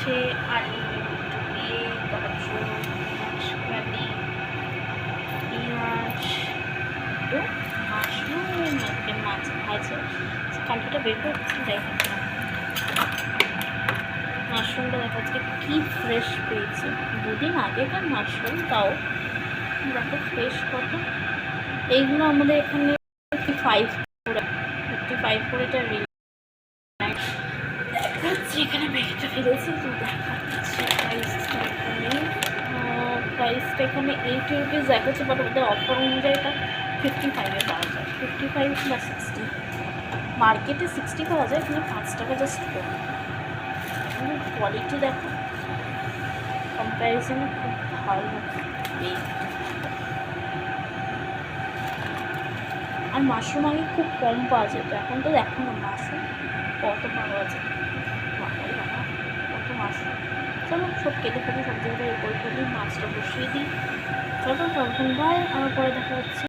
হচ্ছে আলু দিয়ে গাজর মাশকালি পেঁয়াজ তো মাশরুম একটা মাছ ভাজা কালকেটা বের করতে দেখাচ্ছে মাশরুমটা দেখা যাচ্ছে কী ফ্রেশ পেয়েছে দুদিন আগেকার মাশরুম তাও দেখো ফ্রেশ কত এইগুলো আমাদের এখানে 55 করে এটা রিল হচ্ছে এখানে ব্যাগটা ফেলেছি তো দেখাচ্ছি প্রাইসটা এখানে 80 রুপিস দেখাচ্ছে বাট ওদের অফার অনুযায়ী এটা 55-এ পাওয়া যায় 55 বা 60 মার্কেটে 60 পাওয়া যায় এখানে 5 টাকা জাস্ট কম কোয়ালিটি দেখো কম্প্যারিজনে খুব ভালো আর মাশরুম আগে খুব কম পাওয়া যেত এখন তো দেখো না মাশরুম কত পাওয়া যায় কত মাশরুম চলো সব কেটে ফেলি সব জায়গায় করে ফেলি মাছটা বসিয়ে দিই চলো তখন ভাই আমার পরে দেখা হচ্ছে